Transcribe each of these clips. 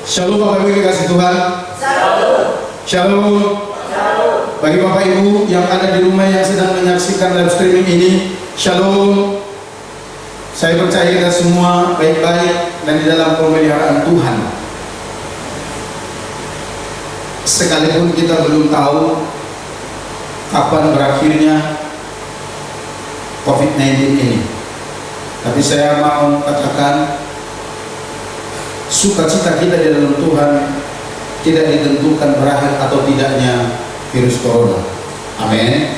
Shalom Bapak Ibu yang kasih Tuhan. Shalom. Shalom. Shalom. Bagi Bapak Ibu yang ada di rumah yang sedang menyaksikan live streaming ini, Shalom. Saya percaya kita semua baik-baik dan di dalam pemeliharaan Tuhan. Sekalipun kita belum tahu kapan berakhirnya COVID-19 ini, tapi saya mau katakan sukacita kita di dalam Tuhan tidak ditentukan berakhir atau tidaknya virus corona. Amin.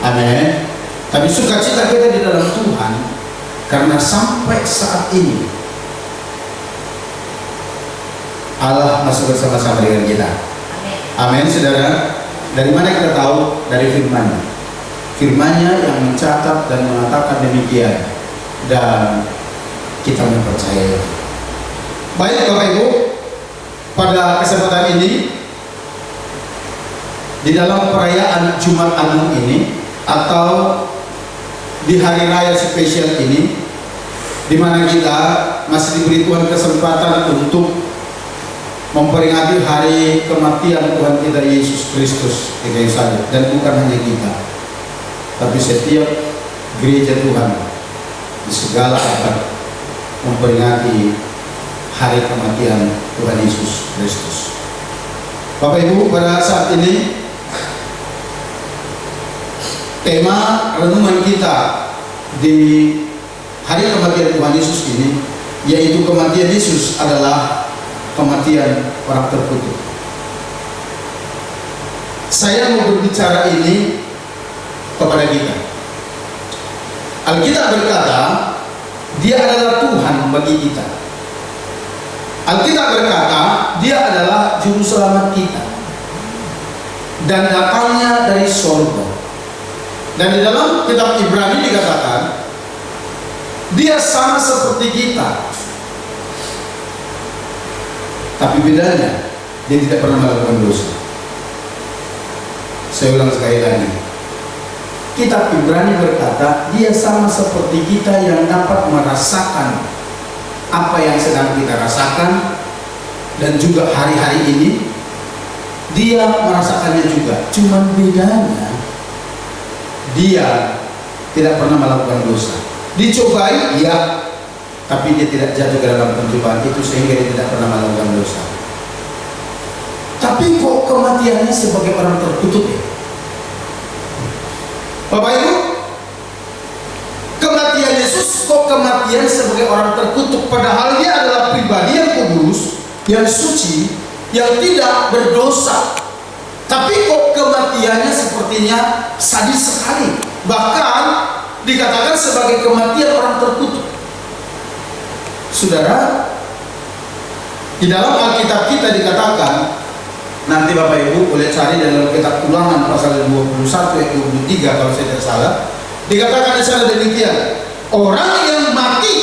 Amin. Tapi sukacita kita di dalam Tuhan karena sampai saat ini Allah masih bersama-sama dengan kita. Amin, saudara. Dari mana kita tahu? Dari firman-Nya. Firman-Nya yang mencatat dan mengatakan demikian, dan kita mempercayai. Baik Bapak Ibu, pada kesempatan ini di dalam perayaan Jumat Agung ini atau di hari raya spesial ini, di mana kita masih diberi Tuhan kesempatan untuk memperingati hari kematian Tuhan kita Yesus Kristus di kayu salib, dan bukan hanya kita, tapi setiap gereja Tuhan di segala abad memperingati hari kematian Tuhan Yesus Kristus. Bapak Ibu, pada saat ini tema renungan kita di hari kematian Tuhan Yesus ini, yaitu kematian Yesus adalah kematian orang terkutuk. Saya mau berbicara ini kepada kita. Alkitab berkata, Dia adalah Tuhan bagi kita. Alkitab berkata, Dia adalah juru selamat kita dan datangnya dari surga. Dan di dalam kitab Ibrani dikatakan, Dia sama seperti kita, tapi bedanya Dia tidak pernah melakukan dosa. Saya ulang sekali lagi, kitab Ibrani berkata Dia sama seperti kita yang dapat merasakan apa yang sedang kita rasakan, dan juga hari-hari ini Dia merasakannya juga. Cuman bedanya Dia tidak pernah melakukan dosa. Dicobai, ya, tapi Dia tidak jatuh ke dalam pencobaan itu sehingga Dia tidak pernah melakukan dosa. Tapi kok kematiannya sebagai orang terkutuk ya? Bapak Ibu, kematian Yesus kok kematian sebagai orang terkutuk, padahal Dia adalah pribadi yang kudus, yang suci, yang tidak berdosa. Tapi kok kematiannya sepertinya sadis sekali, bahkan dikatakan sebagai kematian orang terkutuk. Saudara, di dalam Alkitab kita dikatakan, nanti Bapak Ibu boleh cari dalam kitab Ulangan pasal 21 ayat 23 kalau saya tidak salah, dikatakan di sana demikian, orang yang mati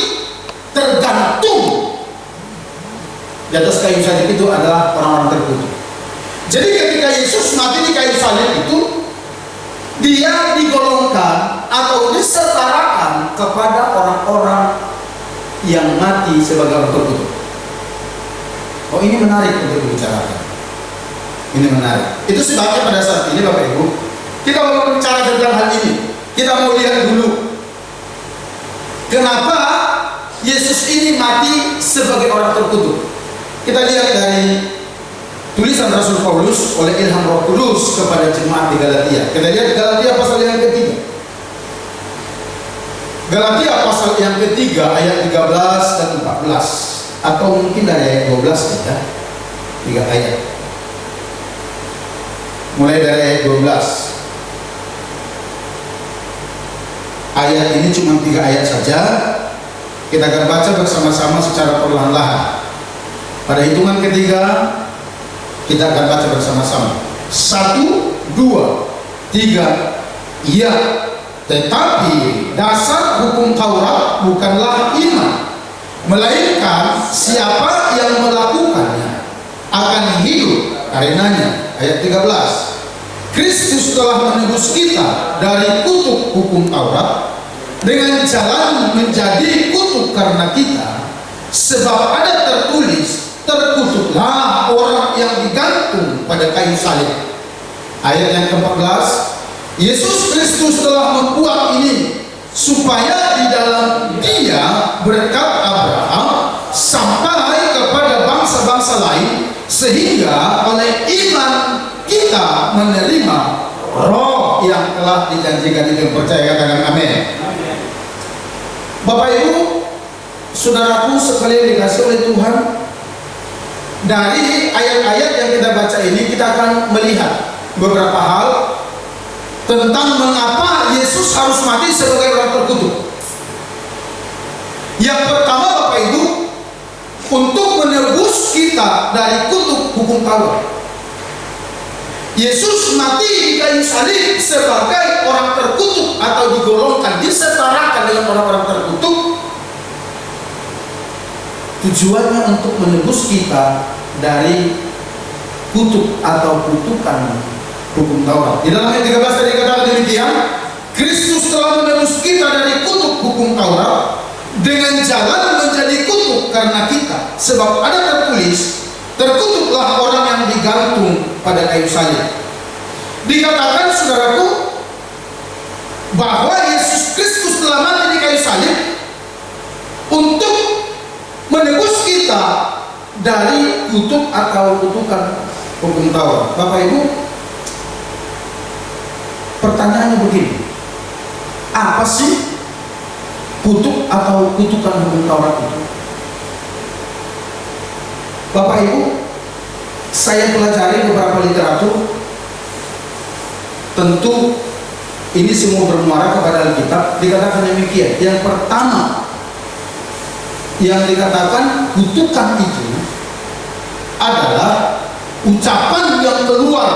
tergantung di atas kayu salib itu adalah orang-orang terkutuk. Jadi ketika Yesus mati di kayu salib itu, Dia digolongkan atau disetarakan kepada orang-orang yang mati sebagai orang terkutuk. Oh, ini menarik untuk dibicarakan. Ini menarik. Itu sebabnya pada saat ini Bapak Ibu, kita mau bicara tentang hal ini. Kita mau lihat dulu kenapa Yesus ini mati sebagai orang terkutuk. Kita lihat dari tulisan Rasul Paulus oleh ilham Roh Kudus kepada jemaat di Galatia. Kita lihat di Galatia pasal yang ketiga. Galatia pasal yang ketiga ayat 13 dan 14, atau mungkin dari ayat 12 saja. 3 ayat. Mulai dari ayat 12. Ayat ini cuma 3 ayat saja. Kita akan baca bersama-sama secara perlahan-lahan. Pada hitungan ketiga kita akan baca bersama-sama. 1, 2, 3. Ya, tetapi dasar hukum Taurat bukanlah iman, melainkan siapa yang melakukannya akan hidup karenanya. Ayat 13. Kristus telah menebus kita dari kutuk hukum Taurat dengan jalan menjadi kutuk karena kita, sebab ada tertulis, terkutuklah orang yang digantung pada kayu salib. Ayat yang ke-14, Yesus Kristus telah membuat ini supaya di dalam Dia berkat Abraham sampai kepada bangsa-bangsa lain, sehingga oleh iman kita menerima roh yang telah dijanjikan itu. Percaya, katakan amin. Bapak Ibu, saudaraku sekalian dikasih oleh Tuhan, dari ayat-ayat yang kita baca ini kita akan melihat beberapa hal tentang mengapa Yesus harus mati sebagai orang terkutuk. Yang pertama, Bapak Ibu, untuk menebus kita dari kutuk hukum Taurat. Yesus mati di kayu salib sebagai orang terkutuk atau digolongkan, disetarakan dengan orang-orang terkutuk. Tujuannya untuk menebus kita dari kutuk atau kutukan hukum Taurat. Di dalam ayat 13 tadi dikatakan demikian, Kristus telah menebus kita dari kutuk hukum Taurat dengan jalan menjadi kutuk karena kita, sebab ada tertulis, terkutuklah orang yang digantung pada kayu salib. Dikatakan, saudaraku, bahwa Yesus Kristus telah mati di kayu salib untuk menebus kita dari kutuk atau kutukan hukum Taurat. Bapak Ibu, pertanyaannya begini, apa sih kutuk atau kutukan hukum Taurat itu? Bapak Ibu, saya pelajari beberapa literatur. Tentu ini semua bermuara kepada Alkitab. Dikatakan demikian. Yang pertama yang dikatakan kutukan itu adalah ucapan yang keluar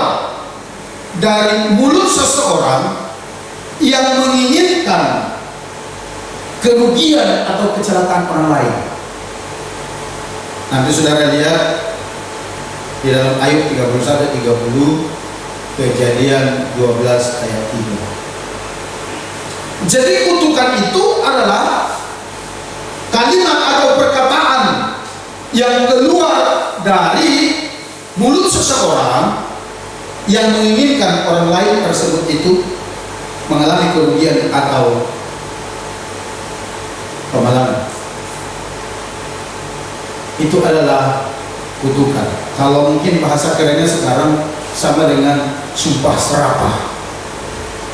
dari mulut seseorang yang menginginkan kerugian atau kecelakaan orang lain. Nanti saudara lihat di dalam Ayub 31-30, Kejadian 12 ayat 3. Jadi kutukan itu adalah kalimat atau perkataan yang keluar dari mulut seseorang yang menginginkan orang lain tersebut itu mengalami kerugian atau kemalangan. Itu adalah kutukan. Kalau mungkin bahasa kerennya sekarang sama dengan sumpah serapah.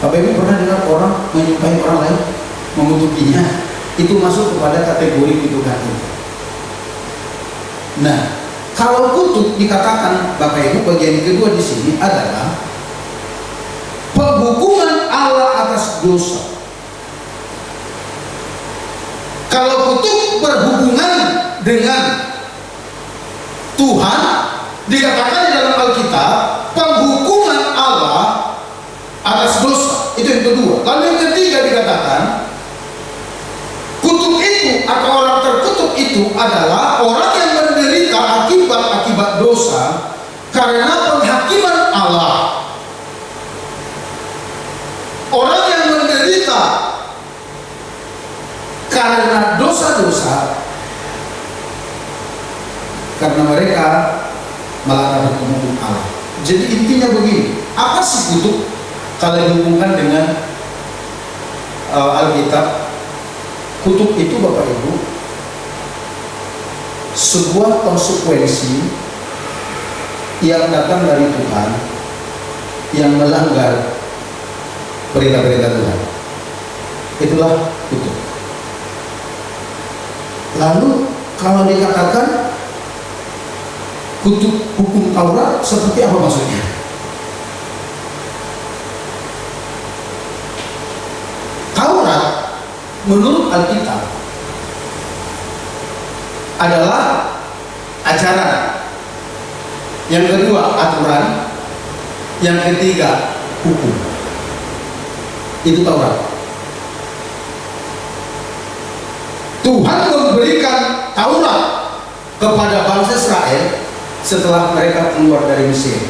Bapak Ibu pernah dengar orang menyumpahi orang lain, mengutukinya? Itu masuk kepada kategori kutukan itu. Nah, kalau kutuk dikatakan, Bapak Ibu, bagian kedua di sini adalah penghukuman Allah atas dosa. Kalau kutuk berhubungan dengan Tuhan, dikatakan di dalam Alkitab penghukuman Allah atas dosa. Itu yang kedua. Lalu yang ketiga dikatakan kutuk itu atau orang terkutuk itu adalah orang yang menderita akibat dosa karena penghakiman Allah. Orang yang menderita karena dosa-dosa karena mereka melanggar hukum Allah. Jadi intinya begini, apa sih kutuk? Kalau dihubungkan dengan Alkitab, kutuk itu Bapak Ibu sebuah konsekuensi yang datang dari Tuhan yang melanggar perintah-perintah Tuhan. Itulah kutuk. Lalu kalau dikatakan kutuk hukum Taurat, seperti apa maksudnya? Taurat menurut Alkitab adalah ajaran. Yang kedua aturan. Yang ketiga hukum. Itu Taurat. Tuhan memberikan Taurat kepada bangsa Israel setelah mereka keluar dari Mesir.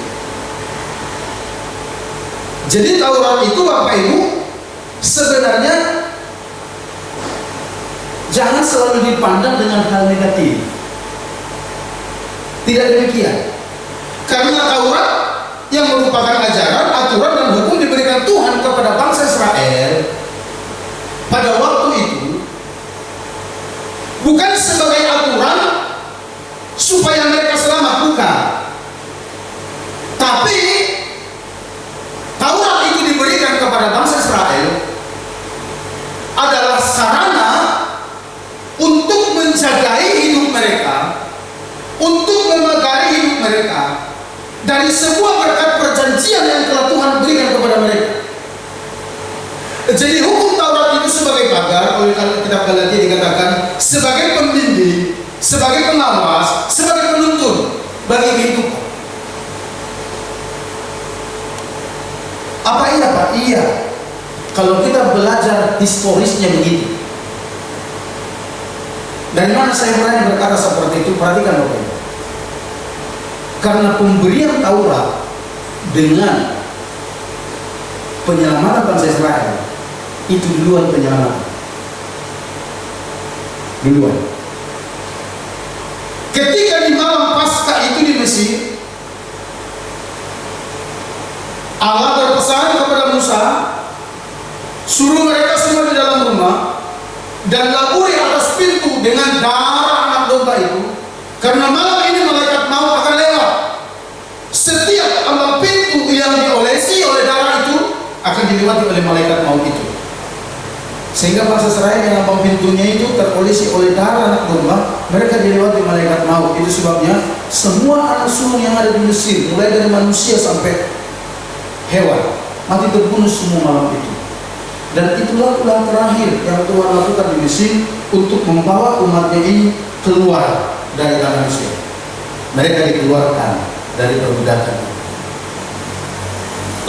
Jadi Taurat itu Bapak Ibu sebenarnya jangan selalu dipandang dengan hal negatif. Tidak demikian. Karena Taurat yang merupakan ajaran, aturan dan hukum diberikan Tuhan kepada bangsa Israel pada waktu itu bukan sebagai aturan supaya mereka selamat, bukan. Tapi Taurat itu diberikan kepada bangsa Israel adalah sarana untuk menjagai hidup mereka, untuk memagari hidup mereka dari sebuah berkat perjanjian yang telah Tuhan berikan kepada mereka. Jadi hukum Taurat itu sebagai pagar, oleh kitab Galatia dikatakan sebagai pembimbing, sebagai pengawas, sebagai penuntun bagi kehidupan. Apa iya Pak? Iya. Kalau kita belajar historisnya begitu. Dari mana saya berani berkata seperti itu? Perhatikan Bapak Ibu. Karena pemberian Taurat dengan penyelamatan bangsa Israel itu duluan penyelamatan. Duluan. Ketika di malam Paskah itu di Mesir, Allah berpesan kepada Musa, suruh mereka semua di dalam rumah dan laburi atas pintu dengan darah anak domba itu, karena malam ini malaikat maut akan lewat. Setiap ambang pintu yang diolesi oleh darah itu akan dilewati oleh malaikat maut itu. Sehingga bangsa Israel yang ambang pintunya itu terolesi oleh darah anak domba, mereka dilewati malaikat maut. Itu sebabnya semua anak sulung yang ada di Mesir, mulai dari manusia sampai hewan, mati terbunuh semua malam itu. Dan itulah terakhir yang Tuhan lakukan di Mesir untuk membawa umatnya ini keluar dari tanah Mesir. Mereka dikeluarkan dari perbudakan.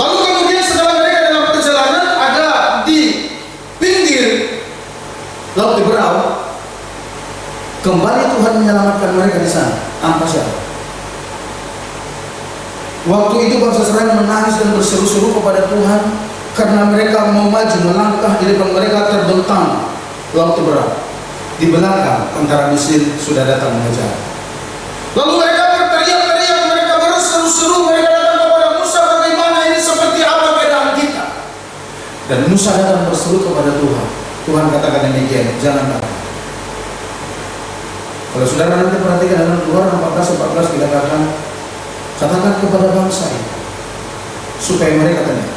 Lalu kemudian setelah mereka dalam perjalanan ada di pinggir Laut Teberau, kembali Tuhan menyelamatkan mereka di sana tanpa syarat. Waktu itu bangsa Israel menangis dan berseru-seru kepada Tuhan karena mereka mau maju melangkah, di depan mereka terbentang Laut Teberau. Di belakang tentara Mesir sudah datang mengejar. Lalu mereka berteriak-teriak, mereka berseru-seru, mereka datang kepada Musa, bagaimana ini, seperti apa keadaan kita? Dan Musa datang berseru kepada Tuhan. Tuhan katakan demikian, jangan takut. Kalau saudara nanti perhatikan dalam Keluaran 14 dikatakan, katakan kepada bangsa ini supaya mereka tenang,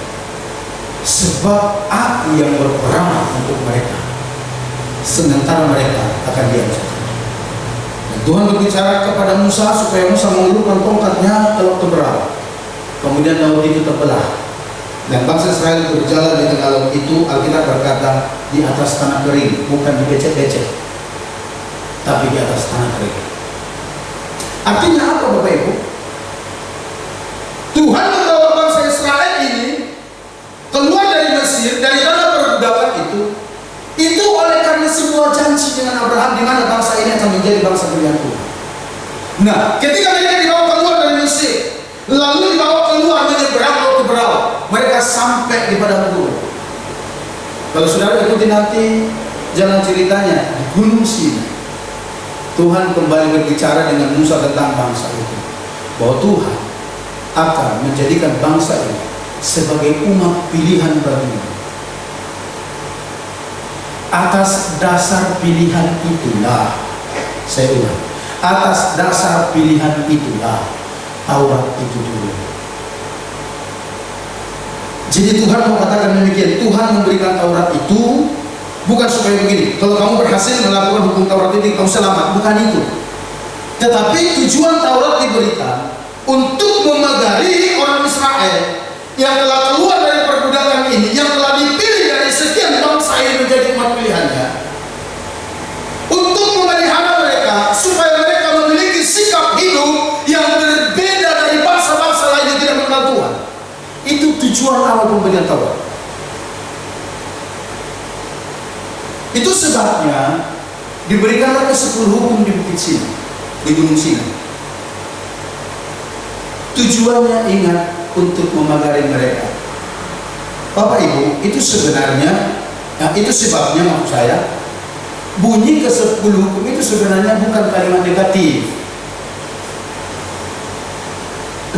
sebab aku yang berperang untuk mereka, sementara mereka akan diam saja. Dan Tuhan berbicara kepada Musa supaya Musa mengulurkan tongkatnya ke Laut Teberau. Kemudian laut itu terbelah dan bangsa Israel berjalan di tengah laut itu. Alkitab berkata di atas tanah kering, bukan di becek-becek, tapi di atas tanah kering. Artinya apa Bapak Ibu? Tuhan membawa bangsa Israel ini keluar dari Mesir, dari tanah perbudakan itu oleh karena sebuah janji dengan Abraham di mana bangsa ini akan menjadi bangsa pilihan Tuhan. Nah, ketika mereka dibawa keluar dari Mesir, lalu dibawa keluar menyeberang Laut Teberau, mereka sampai di padang gurun. Kalau saudara ikuti nanti jalan ceritanya di Gunung Sinai, Tuhan kembali berbicara dengan Musa tentang bangsa itu, bahwa Tuhan akan menjadikan bangsa ini sebagai umat pilihan baginya. Atas dasar pilihan itulah, saya ulang, atas dasar pilihan itulah Taurat itu dulu. Jadi Tuhan mau katakan demikian, Tuhan memberikan Taurat itu bukan supaya begini, kalau kamu berhasil melakukan hukum Taurat ini kamu selamat, bukan itu. Tetapi tujuan Taurat diberikan untuk memagari orang Israel yang telah keluar dari perbudakan ini, yang telah dipilih dari sekian bangsa yang menjadi umat pilihannya, untuk memelihara mereka supaya mereka memiliki sikap hidup yang berbeda dari bangsa-bangsa lain yang tidak mengenal Tuhan. Itu tujuan awal pemberian Taurat. Itu sebabnya diberikanlah ke-10 hukum di Bukit Sinai, di Gunung Sinai. Tujuannya ingat, untuk memagari mereka. Bapak Ibu, itu sebenarnya, itu sebabnya maksud saya, bunyi ke-10 hukum itu sebenarnya bukan kalimat negatif.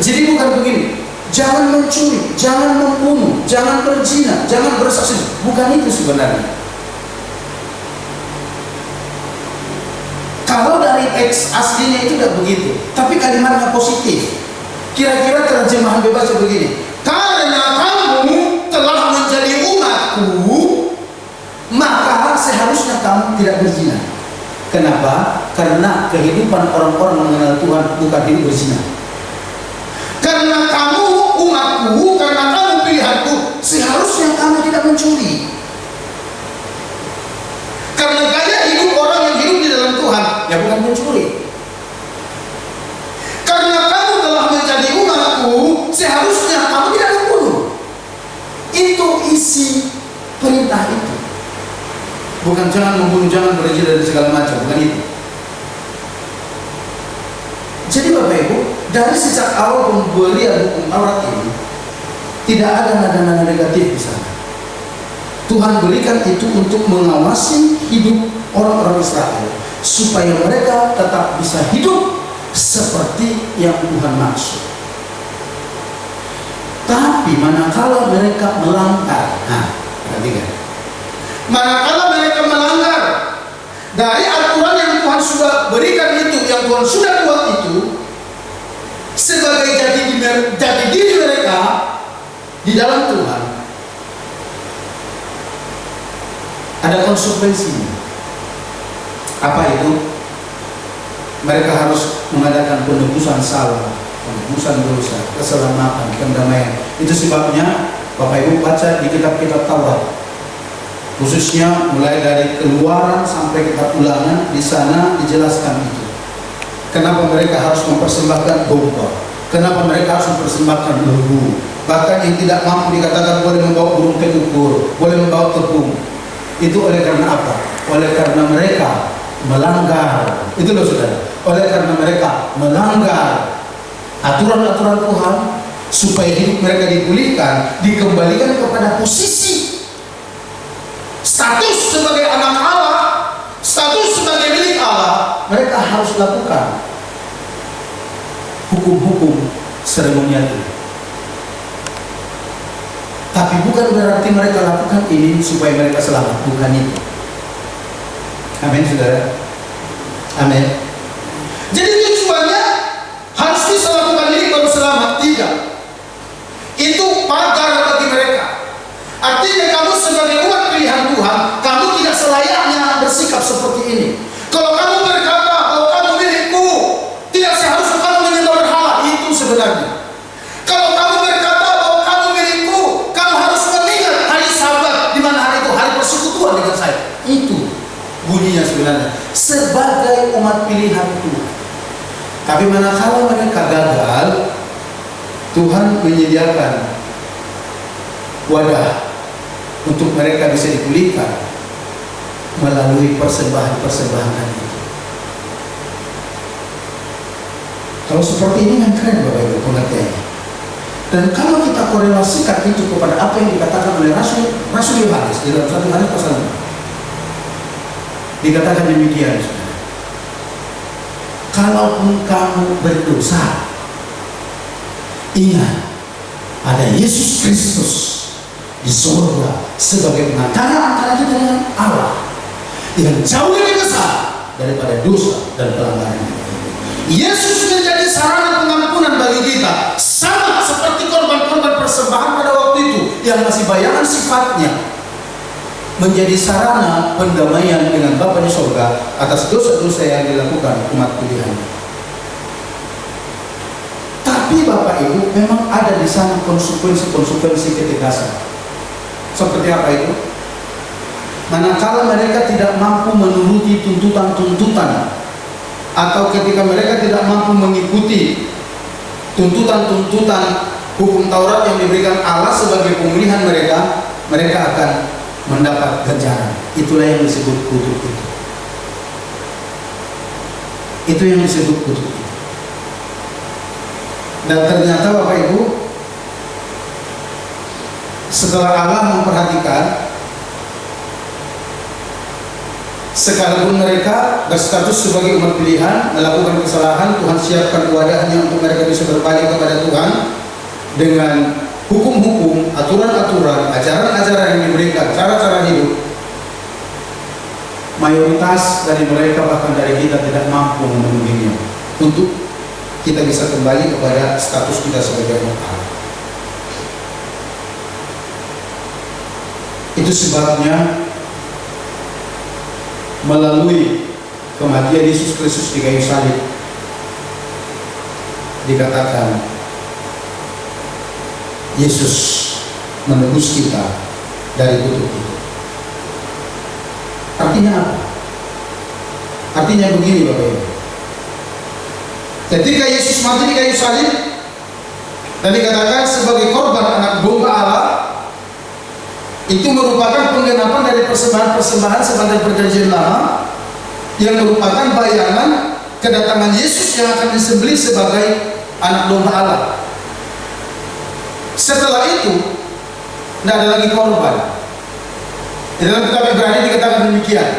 Jadi bukan begini, jangan mencuri, jangan membunuh, jangan berzina, jangan bersaksi. Bukan itu sebenarnya. Kalau dari teks aslinya itu tidak begitu, tapi kalimatnya positif. Kira-kira terjemahan bebasnya begini: karena kamu telah menjadi umatku, maka seharusnya kamu tidak berzina. Kenapa? Karena kehidupan orang-orang mengenal Tuhan bukan hidup berzina. Karena kamu umatku, karena kamu pilihanku, seharusnya kamu tidak mencuri. Karena gaya hidup orang yang hidup di dalam Tuhan, ya bukan mencuri. Karena kamu telah menjadi umatku, seharusnya kamu tidak membunuh. Itu isi perintah itu. Bukan jangan membunuh, jangan berzina dan segala macam, bukan itu. Jadi Bapak Ibu, dari sejak awal pemberian hukum Taurat ini, tidak ada nada-nada negatif di sana. Tuhan berikan itu untuk mengawasi hidup orang-orang Israel, supaya mereka tetap bisa hidup seperti yang Tuhan maksud. Tapi manakala mereka melanggar, perhatikan, manakala mereka melanggar dari aturan yang Tuhan sudah berikan itu, yang Tuhan sudah buat itu, sebagai jati diri mereka di dalam Tuhan, ada konsekuensinya. Apa itu? Mereka harus mengadakan penebusan salah, penebusan dosa, keselamatan, pendamaian. Itu sebabnya Bapak Ibu baca di kitab-kitab Taurat, khususnya mulai dari Keluaran sampai kitab Ulangan, di sana dijelaskan itu. Kenapa mereka harus mempersembahkan domba? Kenapa mereka harus mempersembahkan lembu? Bahkan yang tidak mampu dikatakan boleh membawa burung pengukur, boleh membawa tepung. Itu oleh karena apa? Oleh karena mereka melanggar. Itu loh saudara. Oleh karena mereka melanggar aturan-aturan Tuhan, supaya hidup mereka dipulihkan, dikembalikan kepada posisi status sebagai anak Allah, status sebagai milik Allah. Mereka harus lakukan hukum-hukum seremonial itu. Tapi bukan berarti mereka lakukan ini supaya mereka selamat, bukan itu. Amin saudara. Amin. Jadi tujuannya harus bisa lakukan ini baru selamat, tidak. Itu pagar bagi mereka. Artinya kamu sebagai umat pilihan Tuhan, kamu tidak selayaknya bersikap seperti ini. Kalau kamu berkata bahwa kamu milikku, tidak seharusnya kamu menyembah berhala. Itu sebenarnya. Kalau kamu berkata bahwa kamu milikku, kamu harus mengingat hari Sabat, di mana hari itu hari persekutuan dengan saya. Itu bunyinya sebenarnya sebagai umat pilihan Tuhan. Tapi manakala mereka gagal, Tuhan menyediakan wadah untuk mereka bisa dipulihkan melalui persembahan-persembahan itu. Kalau seperti ini kan keren Bapak Ibu pengertiannya. Dan kalau kita korelasikan itu kepada apa yang dikatakan oleh Rasul Yohanes di dalam 1 Yohanes pasal 5, dikatakan demikian, saudara. Kalaupun kamu berdosa, ingat ada Yesus Kristus di surga sebagai pengantara antara kita dengan Allah, yang jauh lebih besar daripada dosa dan pelanggaran. Yesus menjadi sarana pengampunan bagi kita, sama seperti korban-korban persembahan pada waktu itu yang masih bayangan sifatnya, menjadi sarana pendamaian dengan Bapa di surga atas dosa-dosa yang dilakukan umat pilihan. Tapi Bapak Ibu, memang ada di sana konsekuensi-konsekuensi ketegasan. Seperti apa itu? Manakala mereka tidak mampu menuruti tuntutan-tuntutan, atau ketika mereka tidak mampu mengikuti tuntutan-tuntutan hukum Taurat yang diberikan Allah sebagai pemulihan mereka, mereka akan mendapat ganjaran. Itulah yang disebut kutuk itu. Itu yang disebut kutuk itu. Dan ternyata Bapak Ibu, setelah Allah memperhatikan Sekalipun mereka berstatus sebagai umat pilihan, melakukan kesalahan, Tuhan siapkan wadahnya untuk mereka bisa berbalik kepada Tuhan dengan hukum-hukum, aturan-aturan, ajaran-ajaran yang diberikan, cara-cara hidup. Mayoritas dari mereka, bahkan dari kita, tidak mampu memenuhinya untuk kita bisa kembali kepada status kita sebagai umat Allah. Itu sebabnya melalui kematian Yesus Kristus di kayu salib dikatakan Yesus menebus kita dari kutuk itu. Artinya apa? Artinya begini Bapak Ibu. Ketika Yesus mati di kayu salib dan dikatakan sebagai korban anak domba Allah, itu merupakan penggenapan dari persembahan-persembahan sepanjang perjanjian lama yang merupakan bayangan kedatangan Yesus yang akan disembelih sebagai anak domba Allah. Setelah itu tidak ada lagi korban. Di dalam kitab Ibrani dikatakan demikian.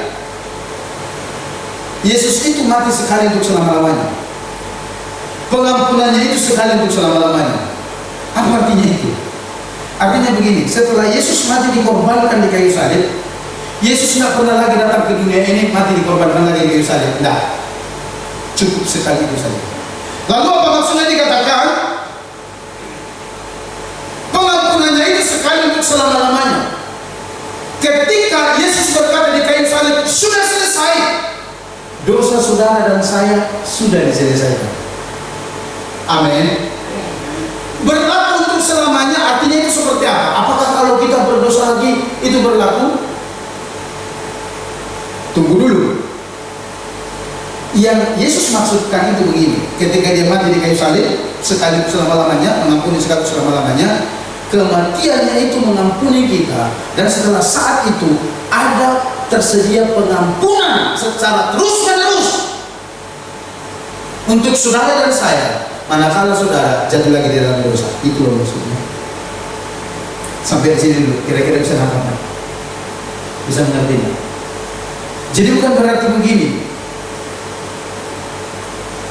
Yesus itu mati sekali untuk selama-lamanya. Pengampunannya itu sekali untuk selama-lamanya. Apa artinya itu? Artinya begini, setelah Yesus mati dikorbankan di kayu salib, Yesus tidak pernah lagi datang ke dunia ini mati dikorbankan lagi di kayu salib. Tidak, cukup sekali itu saja. Lalu apa maksudnya dikatakan pengampunannya itu sekali untuk selama-lamanya? Ketika Yesus berkata di kayu salib, sudah selesai, dosa saudara dan saya sudah diselesaikan. Amin. Berlaku untuk selamanya, artinya itu seperti apa? Apakah kalau kita berdosa lagi itu berlaku? Tunggu dulu. Yang Yesus maksudkan itu begini, ketika dia mati di kayu salib sekali selama-lamanya, mengampuni sekali selama-lamanya, kematiannya itu mengampuni kita, dan setelah saat itu ada tersedia pengampunan secara terus-menerus untuk saudara dan saya. Manakala saudara jatuh lagi di dalam dosa, itu loh maksudnya. Sampai di sini dulu, kira-kira bisa nangkap, bisa mengerti? Jadi bukan berarti begini.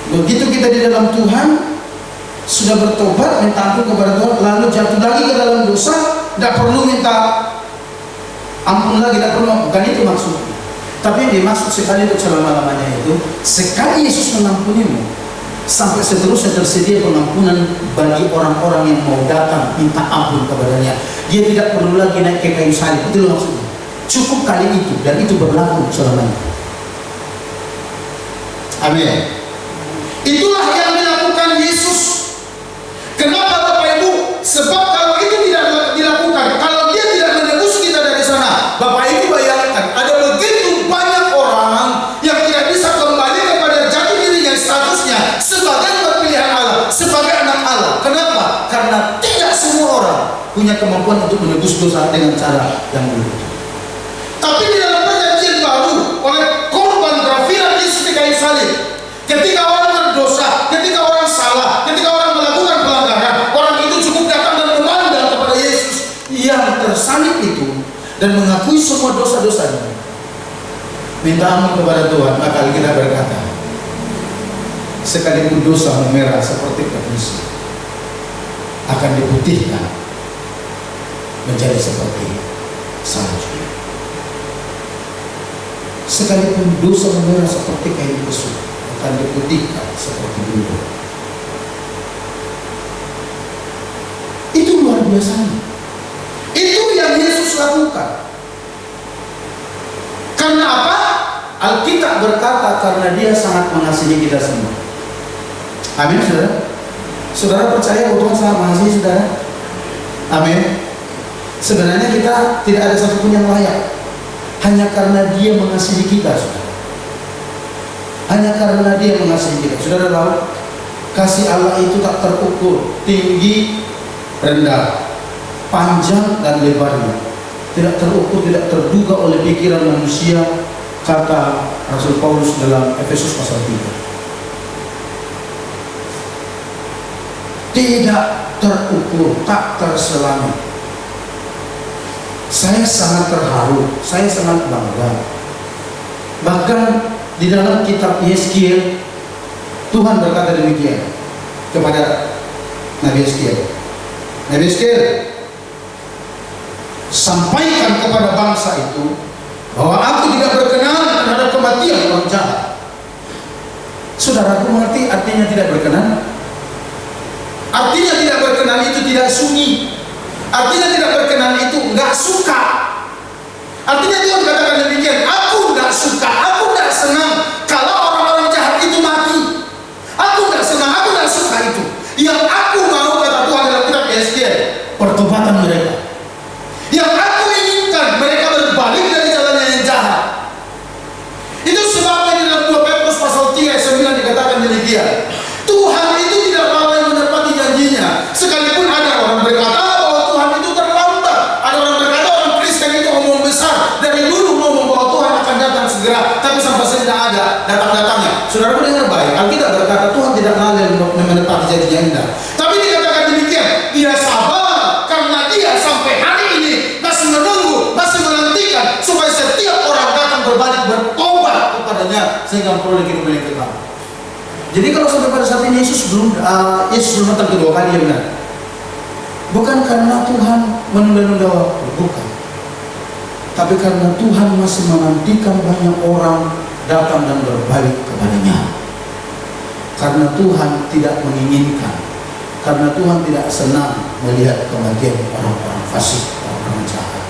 Begitu kita di dalam Tuhan, sudah bertobat, minta ampun kepada Tuhan, lalu jatuh lagi ke dalam dosa, tidak perlu minta ampun lagi, tidak perlu, bukan itu maksudnya. Tapi yang dimaksud sekali untuk selama-lamanya itu, sekali Yesus mengampunimu, sampai seterusnya tersedia pengampunan bagi orang-orang yang mau datang minta ampun kepadanya. Dia tidak perlu lagi naik ke kayu salib, itu maksudnya. Cukup kali itu, dan itu berlaku selamanya. Amin. Itulah yang dilakukan Yesus. Kenapa Bapak Ibu? Sebab kalau itu tidak dilakukan, kalau dia tidak menebus kita dari sana, Bapak Ibu bayangkan, ada begitu banyak orang yang tidak bisa kembali kepada jati dirinya, statusnya sebagai pilihan Allah, sebagai anak Allah. Kenapa? Karena tidak semua orang punya kemampuan untuk menebus dosa dengan cara yang begitu. Tapi di dalam perjanjian baru, oleh korban grafiran Yesus di kayu salib, ketika orang berdosa, ketika orang salah, ketika orang melakukan pelanggaran, orang itu cukup datang dan memandang kepada Yesus yang tersalib itu dan mengakui semua dosa-dosanya, minta ampun kepada Tuhan. Maka kita berkata, sekalipun dosa memerah seperti kabus, akan diputihkan menjadi seperti salju. Sekalipun dosa memerah seperti kain busuk, akan diputihkan seperti biru. Itu luar biasa. Itu yang Yesus lakukan. Karena apa? Alkitab berkata karena Dia sangat mengasihi kita semua. Amin, saudara. Saudara percaya bahwa Tuhan sangat mengasihi saudara? Amin. Sebenarnya kita tidak ada satupun yang layak, hanya karena Dia mengasihi kita, saudara. Hanya karena Dia mengasihi kita. Saudara tahu, kasih Allah itu tak terukur, tinggi, rendah, panjang dan lebarnya. Tidak terukur, tidak terduga oleh pikiran manusia, kata Rasul Paulus dalam Efesus pasal 3. Tidak terukur, tak terselami. Saya sangat terharu, saya sangat bangga Bahkan di dalam kitab Yeskiel, Tuhan berkata demikian kepada Nabi Yeskiel. Nabi Yeskiel, sampaikan kepada bangsa itu bahwa aku tidak berkenan terhadap kematian orang jahat. Saudaraku mengerti artinya tidak berkenan? Artinya tidak berkenan itu tidak sunyi. Artinya tidak berkenan itu enggak suka. Artinya Tuhan katakan demikian, aku enggak suka, aku enggak senang kalau orang-orang jahat itu mati. Aku enggak senang, aku enggak suka itu. Yang aku mau, kata Tuhan dalam kitab Yeskiel, pertobatan mereka. Yang aku inginkan mereka berbalik dari jalannya yang jahat. Itu sebabnya di dalam 2 Petrus pasal 3 ayat 9 dikatakan demikian. Tuhan itu tidak lalai menepati janjinya. Sekalipun ada orang berkata bahwa Tuhan itu terlambat, ada orang berkata orang Kristen itu omong besar, dari dulu ngomong bahwa Tuhan akan datang segera, tapi sampai sekarang tidak ada datang-datangnya. Saudara dengar baik, Alkitab berkata Tuhan tidak lalai menepati janjinya. Enggak. Tapi dikatakan demikian, dia sabar karena dia sampai hari ini masih menunggu, masih menantikan supaya setiap orang datang berbalik bertobat kepadanya sehingga memperoleh kehidupan yang kekal. Jadi kalau sampai pada saat ini Yesus belum datang kedua kali, ya benar. Bukan karena Tuhan menunda-nunda waktu, bukan. Tapi karena Tuhan masih menantikan banyak orang datang dan berbalik kepadanya. Karena Tuhan tidak menginginkan, karena Tuhan tidak senang melihat kematian orang-orang fasik, orang-orang jahat.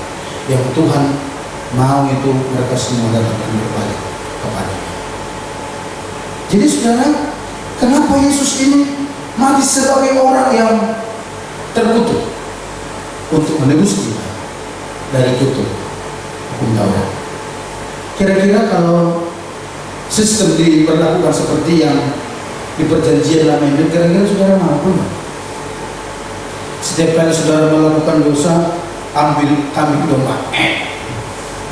Yang Tuhan mau itu mereka semua datang dan berbalik kepadanya. Jadi saudara, kenapa Yesus ini mati sebagai orang yang terkutuk untuk menebus kita dari kutuk hukum Taurat? Kira-kira kalau sistem diperlakukan seperti yang di perjanjian lama ini, kira-kira saudara mampu nggak? Setiap kali saudara melakukan dosa, ambil kambing domba,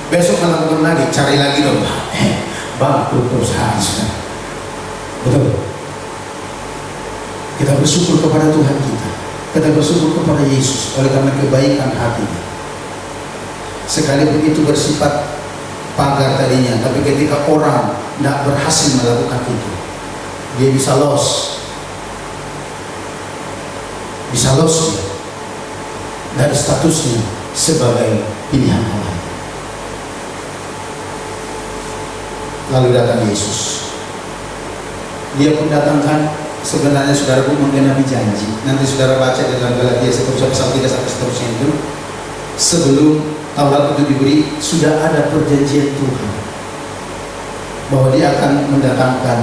besok melakukan lagi, cari lagi domba, bangkrut perusahaan saudara. Betul. Kita bersyukur kepada Tuhan kita. Kita bersyukur kepada Yesus oleh karena kebaikan hatinya. Sekalipun itu bersifat pagar tadinya, tapi ketika orang tidak berhasil melakukan itu, dia bisa loss dia dari statusnya sebagai pilihan Allah. Lalu datang Yesus. Dia pun datangkan sebenarnya saudara pun menggenapi janji. Nanti saudara baca dalam Galatia pasal 3 sampai seterusnya itu, sebelum Taurat itu diberi sudah ada perjanjian Tuhan bahwa dia akan mendatangkan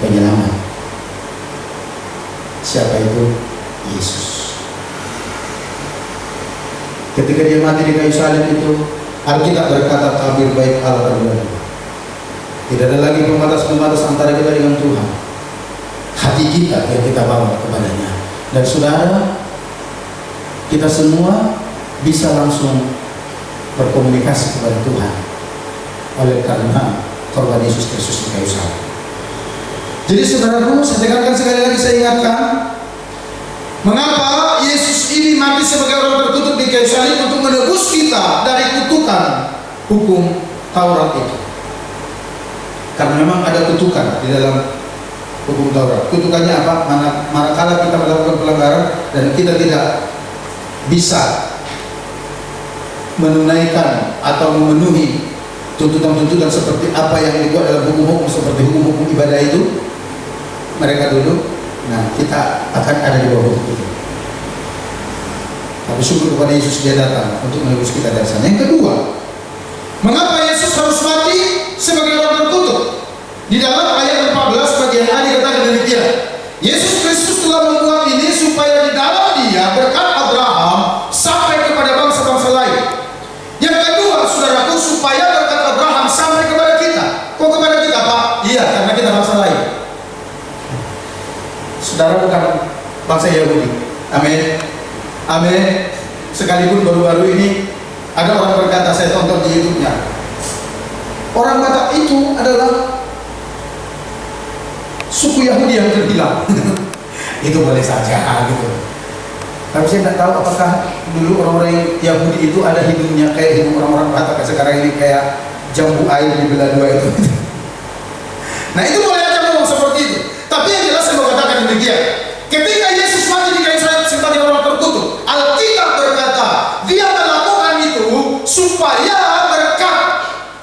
penyelamat. Siapa itu? Yesus. Ketika dia mati di kayu salib itu, Alkitab berkata tabir baik Allah terjadi. Tidak ada lagi pembatas-pembatas antara kita dengan Tuhan. Hati kita yang kita bawa kepadanya. Dan saudara, kita semua bisa langsung berkomunikasi kepada Tuhan oleh karena korban Yesus Kristus di kayu salib. Jadi saudaraku, saya tekankan sekali lagi, saya ingatkan, mengapa Yesus ini mati sebagai orang terkutuk di kayu salib untuk menebus kita dari kutukan hukum Taurat itu. Karena memang ada kutukan di dalam hukum Taurat. Kutukannya apa? Manakala kita melakukan pelanggaran dan kita tidak bisa menunaikan atau memenuhi tuntutan-tuntutan seperti apa yang dibuat dalam hukum-hukum seperti hukum-hukum ibadah itu, mereka dulu, nah kita akan ada di bawah hukum itu. Tapi syukur kepada Yesus, dia datang untuk menebus kita dari sana. Yang kedua, mengapa Yesus harus mati sebagai orang terkutuk? Di dalam ayat 14 bagian A dikatakan demikian, Yesus Kristus telah membuat ini supaya di dalam dia berkat Abraham sampai kepada bangsa-bangsa lain. Yang kedua, saudaraku, supaya berkat Abraham sampai kepada kita. Kok kepada kita, Pak? Iya, karena kita bangsa lain. Saudara bukan bangsa Yahudi. Amin. Amin. Sekalipun baru-baru ini ada orang berkata, saya tonton di YouTube-nya, orang Batak itu adalah suku Yahudi yang terhilang. Itu boleh saja gitu. Tapi saya tidak tahu apakah dulu orang-orang Yahudi itu ada hidungnya kayak hidung orang-orang Batak sekarang ini, kayak jambu air dibelah dua itu. Nah itu boleh aja ngomong seperti itu. Tapi yang jelas saya mau katakan demikian. Ketika Yesus mati di kayu salib sebagai orang terkutuk, Alkitab berkata, dia melakukan itu supaya berkat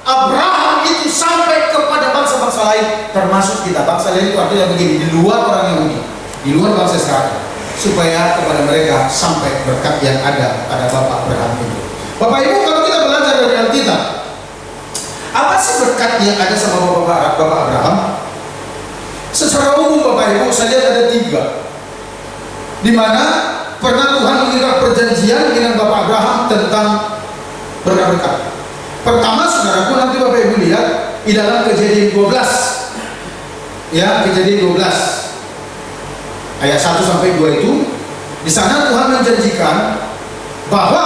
Abraham itu sampai kepada bangsa-bangsa lain, termasuk kita. Bangsa lain itu artinya begini, di luar orang Yahudi, di luar bangsa Israel, supaya kepada mereka sampai berkat yang ada pada Bapak Abraham itu. Bapak Ibu, kalau kita belajar dari Alkitab, apa sih berkat yang ada sama Bapak Abraham? Secara umum Bapak Ibu, saya lihat ada 3, di mana pernah Tuhan mengikat perjanjian dengan Bapak Abraham tentang berkat-berkat. Pertama, saudaraku, nanti Bapak Ibu lihat di dalam Kejadian 12, ya, Kejadian 12 ayat 1 sampai 2 itu, di sana Tuhan menjanjikan bahwa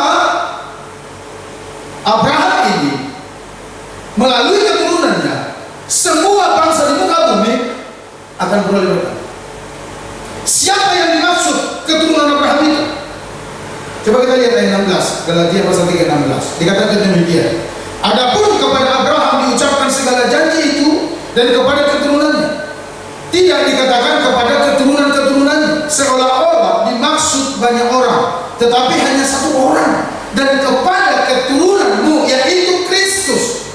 Abraham ini melalui keturunannya semua bangsa di muka bumi akan beroleh berkat. Siapa yang dimaksud keturunan Abraham itu? Coba kita lihat ayat 16, Galatia pasal 3:16. Dikatakan demikian. Adapun kepada Abraham diucapkan segala janji itu dan kepada keturunannya. Tidak dikatakan kepada keturunan-keturunannya, seolah-olah dimaksud banyak orang, tetapi hanya satu orang, dan kepada keturunanmu, yaitu Kristus.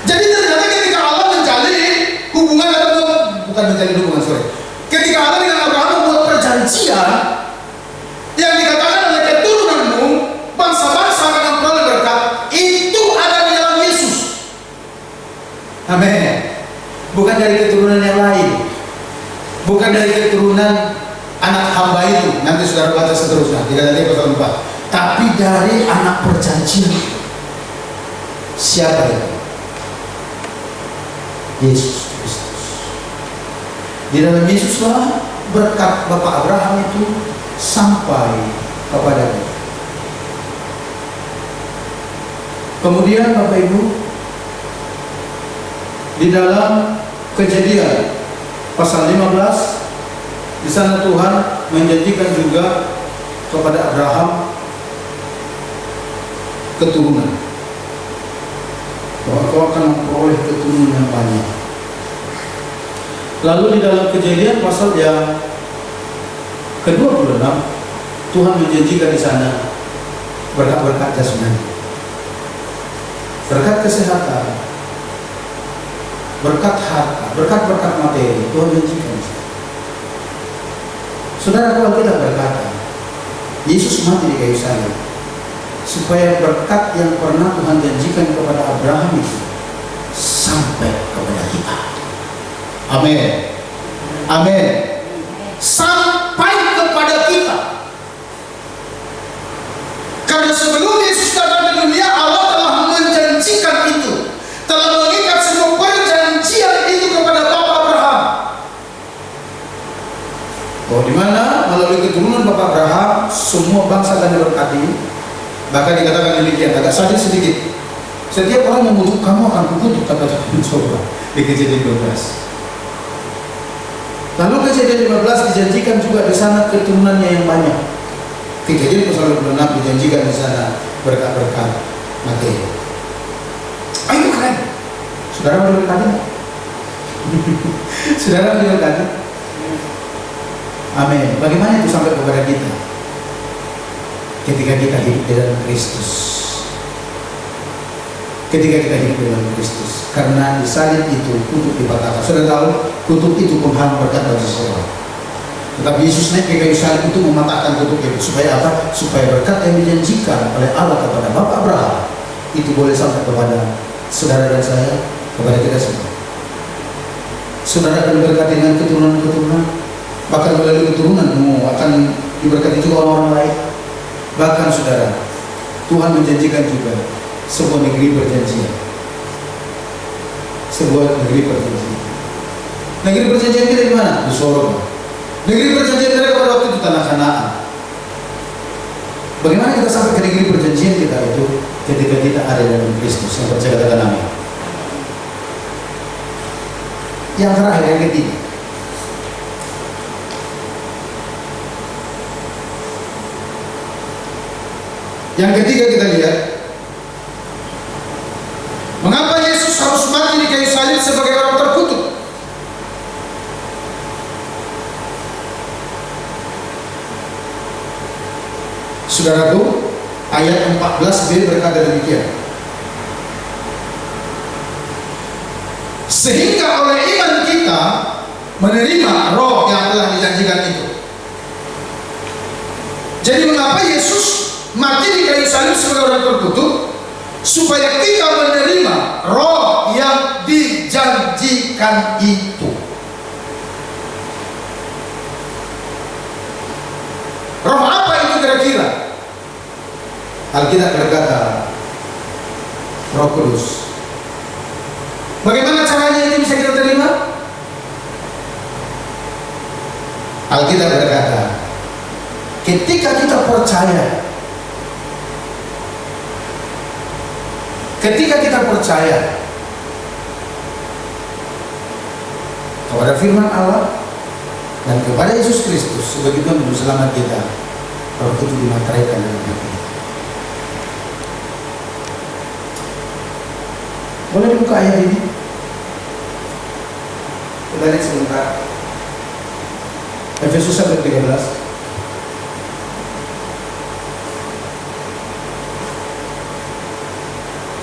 Jadi ternyata ketika Allah menjalin hubungan atau bukan menjalin hubungan, ketika Allah dengan Abraham membuat perjanjian yang dikatakan oleh keturunanmu bangsa-bangsa akan memperoleh berkat, itu ada di dalam Yesus. Amin. Bukan dari keturunan yang lain, bukan dari keturunan anak hamba itu. Nanti saudara baca seterusnya, tidak ada pasal 4. Tapi dari anak perjanjian. Siapa itu? Yesus Kristus. Di dalam Yesuslah berkat Bapak Abraham itu sampai kepada kita. Kemudian Bapak Ibu, di dalam Kejadian pasal 15, di sana Tuhan menjanjikan juga kepada Abraham keturunan, bahwa kau akan memperoleh keturunan yang banyak. Lalu di dalam Kejadian pasal yang ke-26, Tuhan menjanjikan di sana berkat-berkat jasmani, berkat kesehatan, berkat harta, berkat-berkat materi. Tuhan janjikan. Saudara, kalau kita berkata Yesus mati di kayu salib supaya berkat yang pernah Tuhan janjikan kepada Abraham itu sampai kepada kita. Amin. Amin. Sampai kepada kita. Karena sebelum Yesus datang ke dunia, Allah telah menjanjikan itu, telah mengikat semua perjanjian itu kepada Bapak Abraham. Bahwa di mana melalui keturunan Bapak Abraham semua bangsa akan diberkati. Bahkan dikatakan demikian, agak sadis sedikit. Setiap orang mengutuk, kamu akan kukutuk, kata Tuhan coba di Kejadian 12. Lalu Kejadian 15 dijanjikan juga di sana keturunannya yang banyak. Kejadian pasal 26 dijanjikan di sana berkat-berkat materi. Itu keren. Saudara diberkati? Saudara diberkati? Amin. Bagaimana itu sampai kepada kita? Ketika kita hidup di dalam Kristus. Ketika kita hidup di dalam Kristus. Karena di salib itu kutuk dipatahkan. Sudah tahu, kutuk itu penghalang berkat bagi seseorang. Tetapi Yesus naik ke kayu salib itu mematahkan kutuk itu. Supaya apa? Supaya berkat yang dijanjikan oleh Allah kepada Bapak Abraham itu boleh sampai kepada saudara dan saya, kepada kita semua. Saudara akan diberkati dengan keturunan-keturunan, bahkan melalui keturunanmu akan diberkati juga orang-orang lain. Bahkan saudara, Tuhan menjanjikan juga sebuah negeri perjanjian. Sebuah negeri perjanjian. Negeri perjanjian kita di mana? Di Sorga. Negeri perjanjian mereka pada waktu itu tanah Kanaan. Bagaimana kita sampai ke negeri perjanjian kita itu? Ketika kita ada dalam Kristus. Yang percaya katakan amin. Yang terakhir, yang ketiga. Yang ketiga kita lihat, mengapa Yesus harus mati di kayu salib sebagai orang terkutuk? Saudaraku, ayat 14b berkata demikian. Sehingga oleh iman kita menerima roh yang telah dijanjikan itu. Jadi mengapa Yesus mati di kayu salib sebagai orang terkutuk? Supaya kita menerima roh yang dijanjikan itu. Roh apa itu kira-kira? Alkitab berkata Roh Kudus. Bagaimana caranya itu bisa kita terima? Alkitab berkata, ketika kita percaya kepada firman Allah dan kepada Yesus Kristus sebagai Tuhan dan Selamat kita, Roh itu dimateraikan dalam hati kita. Boleh dibuka ayat ini? Kita lihat sebentar. Efesus 1:13.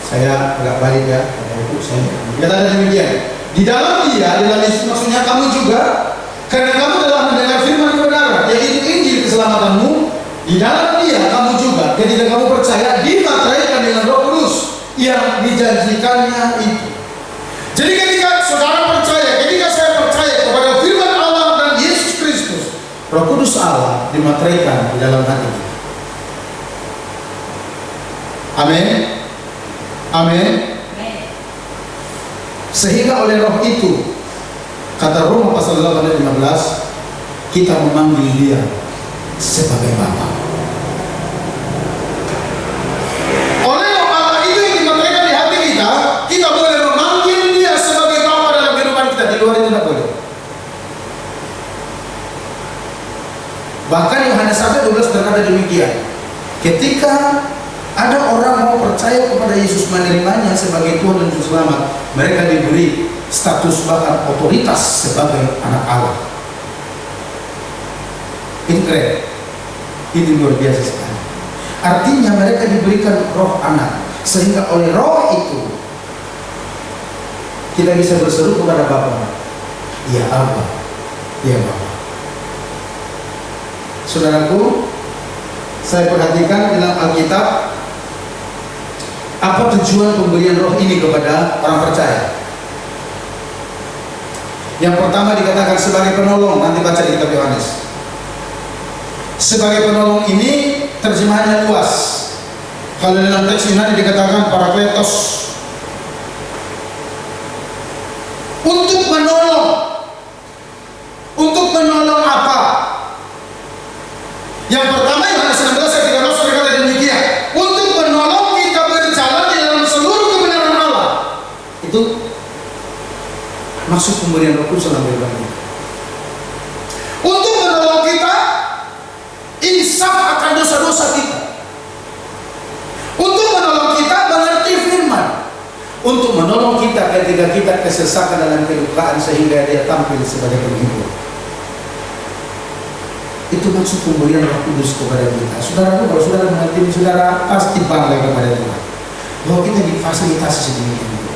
Saya agak balik ya, Ibu saya. Kata demikian. Di dalam Dia, di dalam Yesus, maksudnya kamu juga, karena kamu telah mendengar firman kebenaran, yaitu Injil keselamatanmu. Di dalam Dia kamu juga, ketika kamu percaya, dimateraikan dengan Roh Kudus yang dijanjikannya itu. Jadi ketika saudara percaya, ketika saya percaya kepada firman Allah dan Yesus Kristus, Roh Kudus Allah dimateraikan di dalam hati kita. Amin. Amin. Sehingga oleh roh itu, kata Roma pasal 8 ayat 15, kita memanggil Dia sebagai Bapa. Oleh roh Allah itu yang dimateraikan di hati kita, kita boleh memanggil Dia sebagai Bapa dalam kehidupan kita. Di luar itu tidak boleh. Bahkan Yohanes 1:12 berkata demikian, ketika ada orang mau percaya kepada Yesus, menerimanya sebagai Tuhan dan Juru Selamat, mereka diberi status bahkan otoritas sebagai anak Allah. Itu keren, itu luar biasa sekali. Artinya mereka diberikan roh anak, sehingga oleh roh itu kita bisa berseru kepada Bapa, ya Abba, ya Bapa. Saudaraku, saya perhatikan dalam Alkitab, apa tujuan pemberian roh ini kepada orang percaya? Yang pertama dikatakan sebagai penolong. Nanti baca di kitab Yohanes. Sebagai penolong ini terjemahannya luas. Kalau dalam teks Yunani dikatakan parakletos. Untuk menolong. Untuk menolong apa? Yang pertama Yohanes 16 ayat 13 berkata demikian, untuk menolong kita berjalan di dalam seluruh kebenaran Allah. Itu maksud pemberian Roh Kudus dalam kehidupan kita. Untuk menolong kita insaf akan dosa-dosa kita. Untuk menolong kita mengerti firman. Untuk menolong kita ketika kita kesesakan dalam kedukaan sehingga Dia tampil sebagai penghibur. Itu maksud pemberian Roh Kudus kepada kita. Saudara, kalau saudara mengerti, saudara pasti bangga kepada Tuhan bahwa kita difasilitasi sedemikian itu.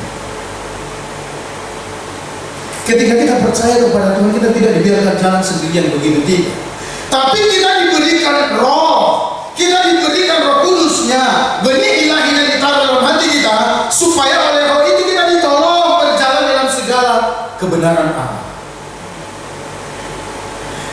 Ketika kita percaya kepada Tuhan, kita tidak dibiarkan jalan sendirian begitu tidak. Tapi kita diberikan roh, kita diberikan Roh Kudusnya, benih ilahi yang ditaruh dalam hati kita, supaya oleh roh itu kita ditolong berjalan dalam segala kebenaran Allah.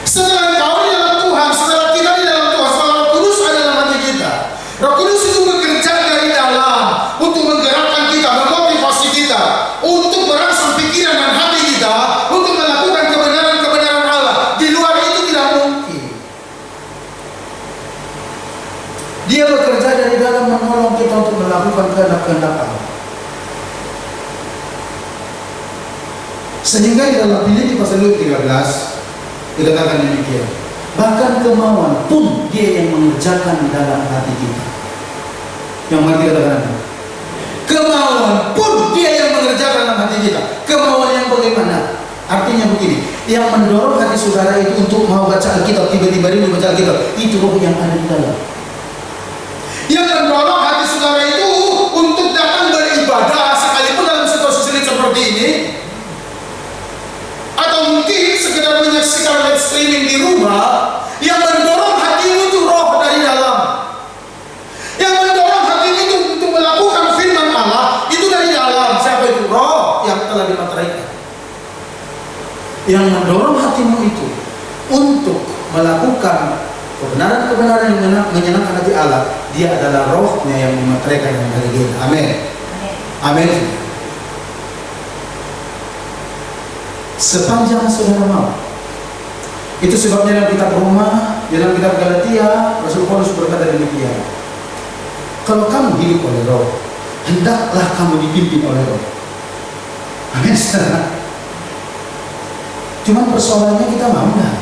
Setelah kau di dalam Tuhan, setelah kita di dalam Tuhan, setelah Roh Kudus ada dalam hati kita, Roh Kudus itu bekerja dari dalam untuk menggerakkan kita, memotivasi kita, untuk merangsang pikiran dan hati kita, untuk melakukan kebenaran-kebenaran Allah. Di luar itu tidak mungkin. Dia bekerja dari dalam menolong kita untuk melakukan kehendak-kehendak Allah. Sehingga di dalam Filipi pasal 13 dikatakan demikian, bahkan kemauan pun Dia yang mengerjakan di dalam hati kita. Yang mati katakan apa? Kemauan pun Dia yang mengerjakan dalam hati kita. Kemauan yang bagaimana? Artinya begini, yang mendorong hati saudara itu untuk mau baca Alkitab, tiba-tiba rindu baca Alkitab, itu roh yang ada di dalam. mendorong hati saudara itu untuk datang beribadah sekalipun dalam situasi sulit seperti ini, atau mungkin sekedar menyaksikan live streaming di rumah, yang mendorong hatimu itu roh dari dalam, yang mendorong hatimu itu untuk melakukan firman Allah itu dari dalam. Siapa itu? Roh yang telah dimateraikan, yang mendorong hatimu itu untuk melakukan kebenaran-kebenaran yang menyenangkan hati Allah. Dia adalah rohnya yang memateraikan yang hari ini. Amin. Amin. Sepanjang saudara mau. Itu sebabnya dalam kitab Roma, dalam kitab Galatia, Rasul Paulus berkata demikian. Kalau kamu hidup oleh roh, hendaklah kamu dipimpin oleh roh. Amin. Cuman persoalannya kita mau nggak?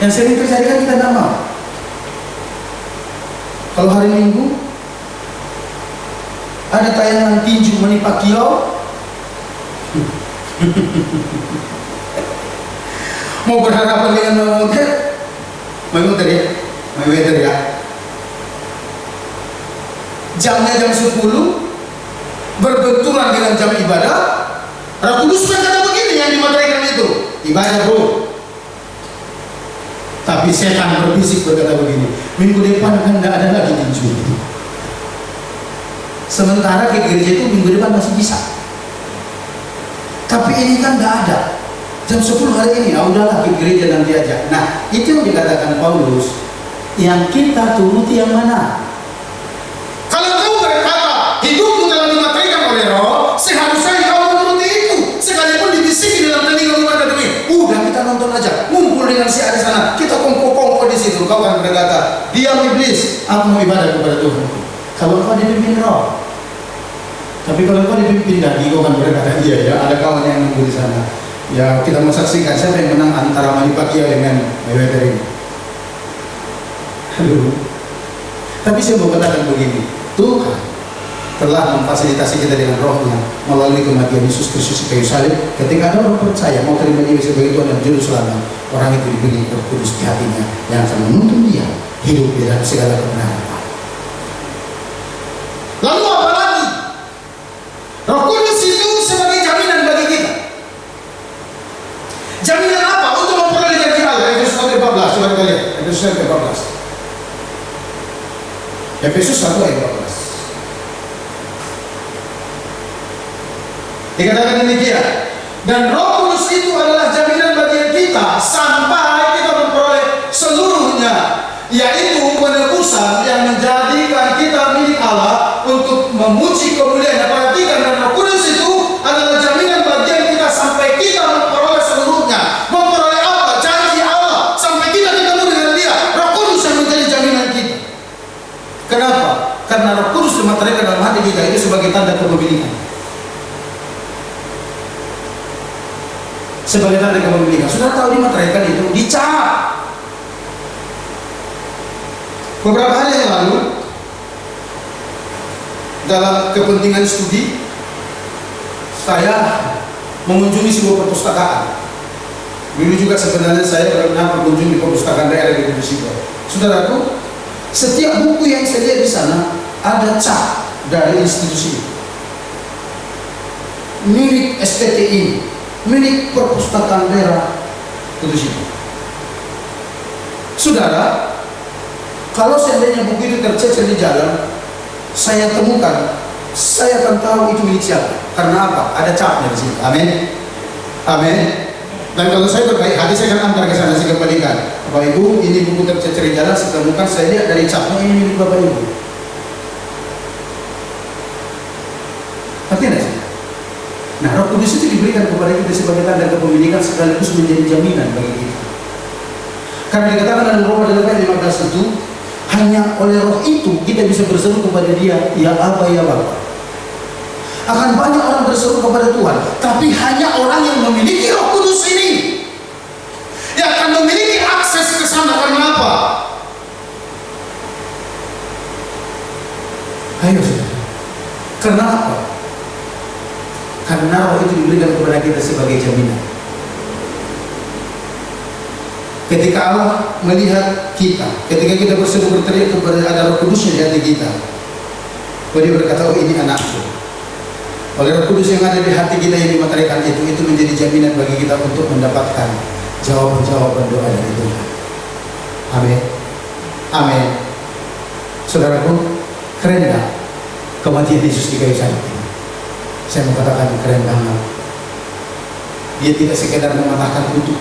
Yang sering terjadi kan kita nggak mau. Kalau hari Minggu ada tayangan tinju Manny Pacquiao, mau berhadapan dengan Mayweather ya. Jamnya jam 10, berbenturan dengan jam ibadah. Roh Kudus berkata begini, yang dimateraikan itu ibadah bro. Tapi setan berbisik berkata begini, minggu depan kan tidak ada lagi tinju. Sementara ke gereja itu minggu depan masih bisa. Tapi ini kan tidak ada. Jam 10 hari ini, ya udahlah ke gereja nanti aja. Nah, itu yang dikatakan Paulus, yang kita turuti yang mana? Kalau kau berkata hidupmu telah dimateraikan oleh roh, seharusnya kau menuruti itu. Sekalipun dibisiki dalam telinga berkata demi, udah kita nonton aja, ngumpul dengan si ada sana, kita kongko-kongko di situ. Kau kan berkata, diam iblis, aku mau ibadah kepada Tuhan. Kalau kau dipimpin roh. Tapi kalau kau dipimpin daging, kau kan berkata, iya ya, ada kawan yang nunggu di sana. Ya kita mau saksikan siapa yang menang antara Manny Pacquiao dengan Mayweather ini. Aduh. Tapi saya mau katakan begini, Tuhan telah memfasilitasi kita dengan rohnya melalui kematian Yesus Kristus di kayu salib. Ketika ada orang percaya mau terima dia sebagai Tuhan dan Juru Selamat, orang itu diberi Roh Kudus di hatinya yang akan menuntun dia hidup di dalam segala kebenaran. Lalu apa lagi? Roh Kudus itu sebagai jaminan bagi kita. Jaminan apa? Untuk memperoleh janji Allah. Efesus 1 ayat 14, coba kita lihat. Efesus 1 ayat 14. Efesus 1 ayat 14. Dikatakan demikian. Dan Roh Kudus itu adalah jaminan bagi kita sampai kita memperoleh seluruhnya, yaitu penebusan yang menjadikan kita milik Allah untuk memuji kemuliaan. Perhatikan, dan Roh Kudus itu adalah jaminan bagian kita sampai kita memperoleh seluruhnya. Memperoleh apa? Janji Allah. Sampai kita ketemu dengan Dia. Roh Kudus yang menjadi jaminan kita. Kenapa? Karena Roh Kudus dimateraikan dalam hati kita itu sebagai tanda kepemilikan. Sebagai tanda kepemilikan. Sudah tahu dimateraikan itu dicap. Beberapa hari yang lalu, dalam kepentingan studi, saya mengunjungi sebuah perpustakaan. Dulu juga sebenarnya saya pernah berkunjung di perpustakaan daerah di Kudus itu. Saudaraku, setiap buku yang saya lihat di sana ada cap dari institusi, milik STTI, milik perpustakaan daerah Kudus itu. Saudara, kalau seandainya buku itu tercecer di jalan, saya temukan, saya akan tahu itu milik siapa. Karena apa? Ada capnya di sini. Amin. Amin. Dan kalau saya berbaik hati, saya akan antar ke sana, saya kembalikan. Bapak Ibu, ini buku tercecer di jalan, saya temukan, saya lihat dari capnya ini milik Bapak Ibu. Artinya sih. Nah, Roh Kudus itu diberikan kepada kita sebagai tanda kepemilikan sekaligus menjadi jaminan bagi kita. Karena dikatakan dalam Roma 8:15 itu, hanya oleh roh itu kita bisa berseru kepada Dia, ya Aba, ya Bapa. Akan banyak orang berseru kepada Tuhan, tapi hanya orang yang memiliki Roh Kudus ini yang akan memiliki akses ke sana. Karena apa? Ayo saudara. Karena apa? Karena roh itu diberikan kepada kita sebagai jaminan. Ketika Allah melihat kita, ketika kita berseru berteriak kepada ada Roh Kudus di hati kita, dia berkata, oh ini anakku. Oleh Roh Kudus yang ada di hati kita yang dimateraikan itu menjadi jaminan bagi kita untuk mendapatkan jawaban-jawaban doa dari Tuhan. Amin. Amin. Saudaraku, keren gak kematian Yesus di kayu salib ini? Saya mau katakan keren banget. Dia tidak sekedar mematahkan kutuk,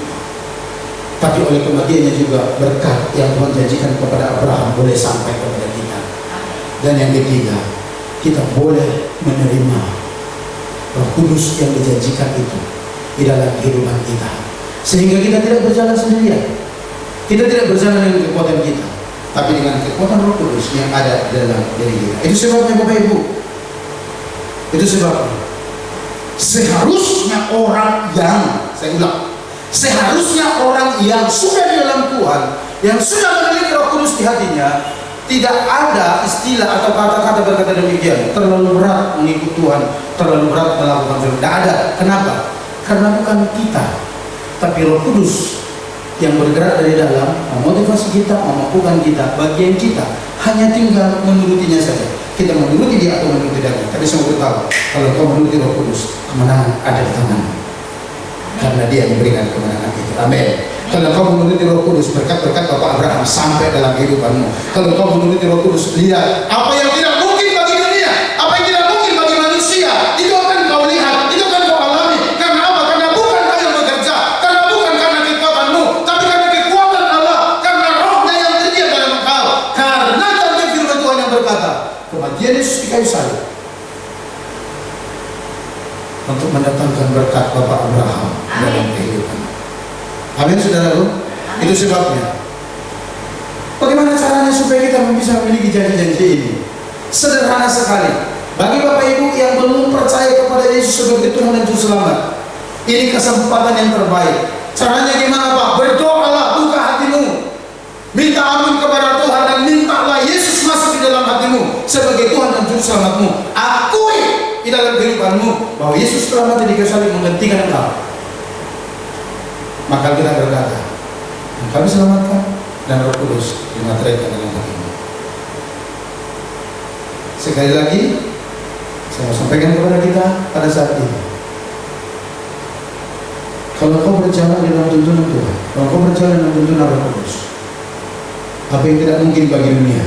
tapi oleh kematiannya juga berkat yang Tuhan janjikan kepada Abraham boleh sampai kepada kita. Dan yang ketiga, kita boleh menerima Roh Kudus yang dijanjikan itu di dalam kehidupan kita, sehingga kita tidak berjalan sendirian. Kita tidak berjalan dengan kekuatan kita, tapi dengan kekuatan Roh Kudus yang ada di dalam diri kita. Itu sebabnya Bapak Ibu, itu sebabnya seharusnya orang yang, saya ulang, seharusnya orang yang sudah di dalam Tuhan, yang sudah memiliki Roh Kudus di hatinya, tidak ada istilah atau kata-kata berkata demikian, terlalu berat mengikut Tuhan, terlalu berat melakukan firman. Tidak ada. Kenapa? Karena bukan kita, tapi Roh Kudus yang bergerak dari dalam, memotivasi kita, memampukan kita. Bagian kita hanya tinggal menurutinya saja. Kita menuruti dia atau menuruti dia. Tapi semua beritahu, kalau kau menuruti Roh Kudus, kemenangan ada di tangan, karena dia yang memberikan kemenangan itu. Amin. Kalau kau menuruti Roh Kudus, berkat-berkat Bapak Abraham sampai dalam kehidupanmu. Kalau kau menuruti Roh Kudus, lihat apa yang tidak mungkin bagi dunia, apa yang tidak mungkin bagi manusia, itu akan kau lihat, itu akan kau alami. Karena apa? Karena bukan kau yang bekerja, karena bukan karena kekuatanmu, tapi karena kekuatan Allah, karena Rohnya yang terdiam dalam engkau. Karena tadi firman Tuhan yang berkata, kematian Yesus di kayu salib untuk mendatangkan berkat Bapak Abraham dalam kehidupan. Amin, saudaraku. Itu sebabnya. Bagaimana caranya supaya kita bisa memiliki janji-janji ini? Sederhana sekali. Bagi Bapak Ibu yang belum percaya kepada Yesus sebagai Tuhan dan Juru Selamat, ini kesempatan yang terbaik. Caranya gimana, Pak? Berdoalah, buka hatimu, minta ampun kepada Tuhan, dan mintalah Yesus masuk di dalam hatimu sebagai Tuhan dan Juru Selamatmu. Akui di dalam kehidupanmu bahwa Yesus telah mati di kayu salib menggantikan engkau. Maka kita berkata, engkau diselamatkan dan Roh Kudus dimateraikan dalam hatimu. Sekali lagi, saya mau sampaikan kepada kita pada saat ini, kalau kau berjalan dalam tuntunan Tuhan, kalau kau berjalan dalam tuntunan Roh Kudus, apa yang tidak mungkin bagi dunia,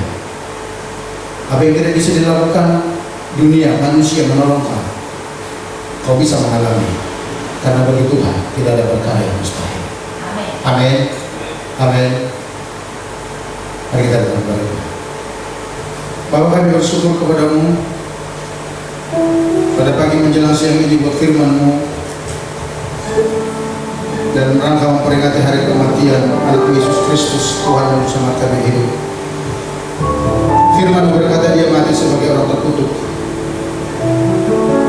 apa yang tidak bisa dilakukan dunia, manusia menolong kau bisa mengalami. Karena bagi Tuhan tidak ada perkara yang mustahil. Amin. Amin. Mari kita datang kepada Tuhan. Bapa, kami bersyukur kepadamu pada pagi menjelang siang ini buat firman-Mu dan rangka memperingati hari kematian anak Yesus Kristus, Tuhan dan Juru kami hidup. Firman-Mu berkata dia mati sebagai orang terkutuk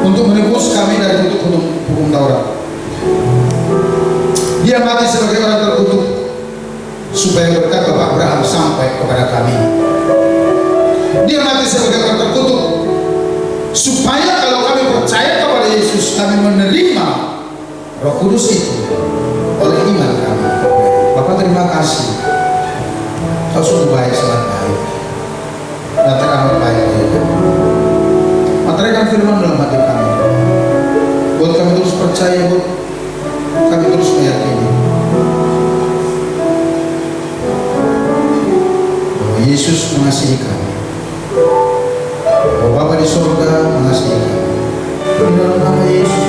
untuk menebus kami dari kutuk hukum Taurat. Dia mati sebagai orang terkutuk supaya berkat Bapak Abraham sampai kepada kami. Dia mati sebagai orang terkutuk supaya kalau kami percaya kepada Yesus, kami menerima Roh Kudus itu oleh iman kami. Bapak, terima kasih. Kau sungguh baik, sangat baik, dan teramat baik. Materaikan firman dalam hati kami, buat kami terus percaya, buat kami terus meyakini bahwa Yesus mengasihi kami, bahwa Bapa di surga mengasihi kami. Di dalam nama Yesus